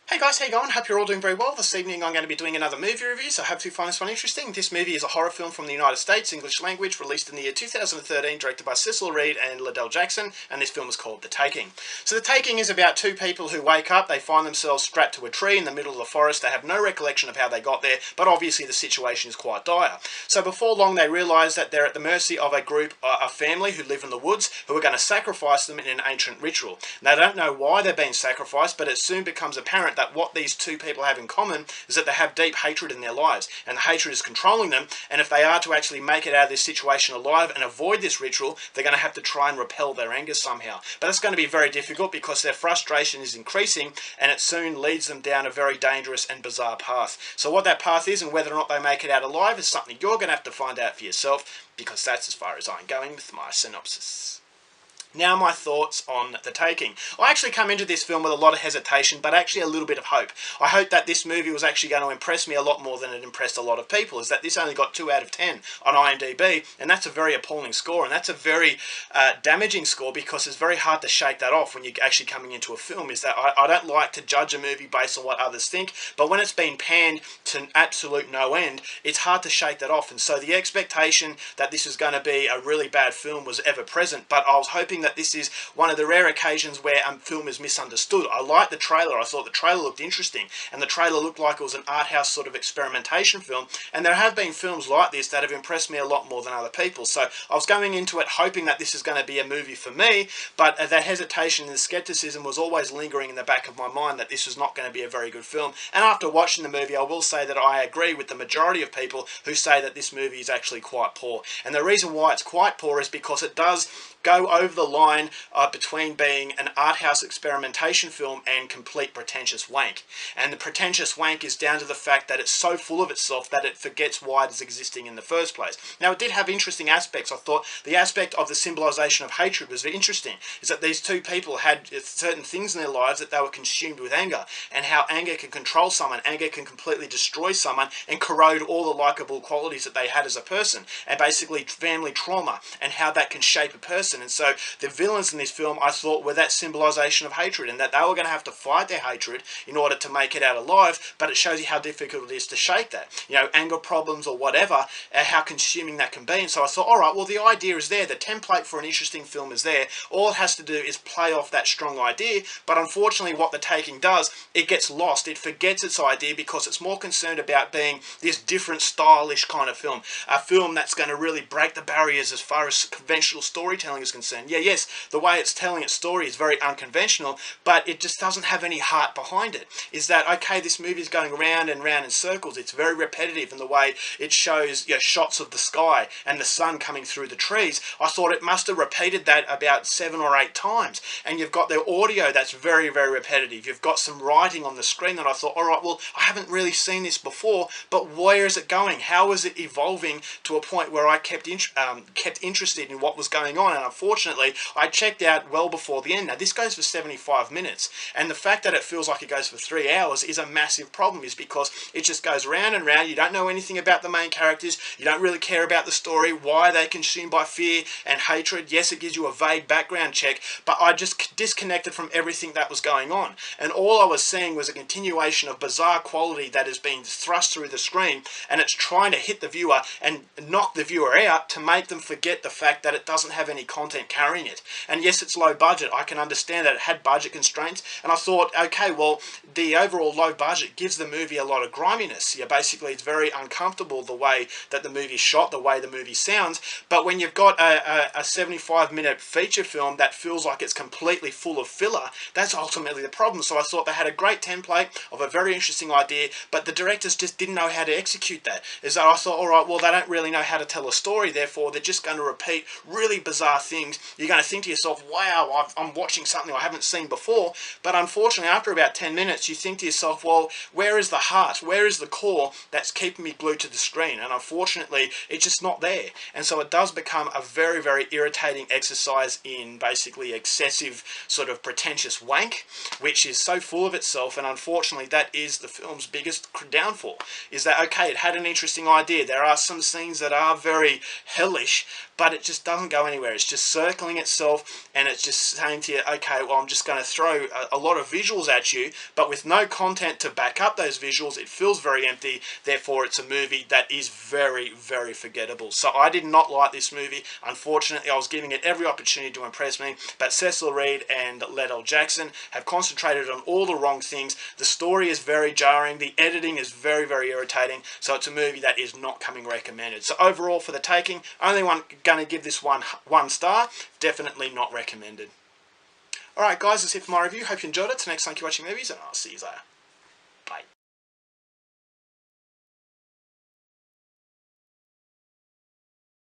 Hey guys, how you going? Hope you're all doing very well. This evening I'm going to be doing another movie review, so I hope you find this one interesting. This movie is a horror film from the United States, English language, released in the year 2013, directed by Cecil Reed and Liddell Jackson, and this film is called The Taking. So The Taking is about two people who wake up, they find themselves strapped to a tree in the middle of the forest, they have no recollection of how they got there, but obviously the situation is quite dire. So before long they realise that they're at the mercy of a family who live in the woods, who are going to sacrifice them in an ancient ritual. They don't know why they're being sacrificed, but it soon becomes apparent that what these two people have in common is that they have deep hatred in their lives, and the hatred is controlling them, and if they are to actually make it out of this situation alive and avoid this ritual, they're going to have to try and repel their anger somehow. But it's going to be very difficult because their frustration is increasing, and it soon leads them down a very dangerous and bizarre path. So what that path is and whether or not they make it out alive is something you're going to have to find out for yourself, because that's as far as I'm going with my synopsis. Now my thoughts on The Taking. I actually come into this film with a lot of hesitation, but actually a little bit of hope. I hope that this movie was actually going to impress me a lot more than it impressed a lot of people, is that this only got 2 out of 10 on IMDb, and that's a very appalling score, and that's a very damaging score, because it's very hard to shake that off when you're actually coming into a film, is that I don't like to judge a movie based on what others think, but when it's been panned to absolute no end, it's hard to shake that off, and so the expectation that this is going to be a really bad film was ever present, but I was hoping that this is one of the rare occasions where a film is misunderstood. I liked the trailer. I thought the trailer looked interesting, and the trailer looked like it was an art house sort of experimentation film, and there have been films like this that have impressed me a lot more than other people. So I was going into it hoping that this is going to be a movie for me, but that hesitation and the skepticism was always lingering in the back of my mind that this was not going to be a very good film. And after watching the movie, I will say that I agree with the majority of people who say that this movie is actually quite poor. And the reason why it's quite poor is because it does go over the line between being an art house experimentation film and complete pretentious wank. And the pretentious wank is down to the fact that it's so full of itself that it forgets why it is existing in the first place. Now, it did have interesting aspects. I thought the aspect of the symbolization of hatred was very interesting, is that these two people had certain things in their lives that they were consumed with anger, and how anger can control someone, anger can completely destroy someone and corrode all the likable qualities that they had as a person, and basically family trauma, and how that can shape a person. And so the villains in this film, I thought, were that symbolization of hatred, and that they were going to have to fight their hatred in order to make it out alive, but it shows you how difficult it is to shake that. You know, anger problems or whatever, how consuming that can be. And so I thought, alright, well, the idea is there, the template for an interesting film is there, all it has to do is play off that strong idea, but unfortunately what The Taking does, it gets lost, it forgets its idea, because it's more concerned about being this different stylish kind of film, a film that's going to really break the barriers as far as conventional storytelling is concerned. Yeah, yes, the way it's telling its story is very unconventional, but it just doesn't have any heart behind it. Is that, okay, this movie is going round and round in circles, it's very repetitive in the way it shows, you know, shots of the sky and the sun coming through the trees. I thought it must have repeated that about 7 or 8 times, and you've got the audio that's very, very repetitive. You've got some writing on the screen that I thought, alright, well, I haven't really seen this before, but where is it going? How is it evolving to a point where I kept interested in what was going on? And unfortunately, I checked out well before the end. Now, this goes for 75 minutes, and the fact that it feels like it goes for 3 hours is a massive problem, is because it just goes round and round. You don't know anything about the main characters, you don't really care about the story, why they're consumed by fear and hatred. Yes, it gives you a vague background check, but I just disconnected from everything that was going on, and all I was seeing was a continuation of bizarre quality that is being thrust through the screen, and it's trying to hit the viewer and knock the viewer out to make them forget the fact that it doesn't have any content carrying it. And yes, it's low budget, I can understand that it had budget constraints, and I thought, okay, well, the overall low budget gives the movie a lot of griminess. Yeah, basically it's very uncomfortable the way that the movie's shot, the way the movie sounds, but when you've got a 75-minute feature film that feels like it's completely full of filler, that's ultimately the problem. So I thought they had a great template of a very interesting idea, but the directors just didn't know how to execute that. Is that I thought, alright, well, they don't really know how to tell a story, therefore they're just going to repeat really bizarre things. You're going to think to yourself, wow, I'm watching something I haven't seen before, but unfortunately after about 10 minutes you think to yourself, well, where is the heart, where is the core that's keeping me glued to the screen? And unfortunately it's just not there, and so it does become a very, very irritating exercise in basically excessive sort of pretentious wank, which is so full of itself. And unfortunately that is the film's biggest downfall, is that, okay, it had an interesting idea, there are some scenes that are very hellish, but it just doesn't go anywhere. It's just circling itself and it's just saying to you, okay, well, I'm just going to throw a lot of visuals at you, but with no content to back up those visuals, it feels very empty. Therefore, it's a movie that is very, very forgettable. So I did not like this movie. Unfortunately, I was giving it every opportunity to impress me, but Cecil Reed and Liddell Jackson have concentrated on all the wrong things. The story is very jarring. The editing is very, very irritating. So it's a movie that is not coming recommended. So overall, for the taking, only going to give this one star. Definitely not recommended. Alright guys, that's it for my review. Hope you enjoyed it. Till next time, keep watching movies, and I'll see you later.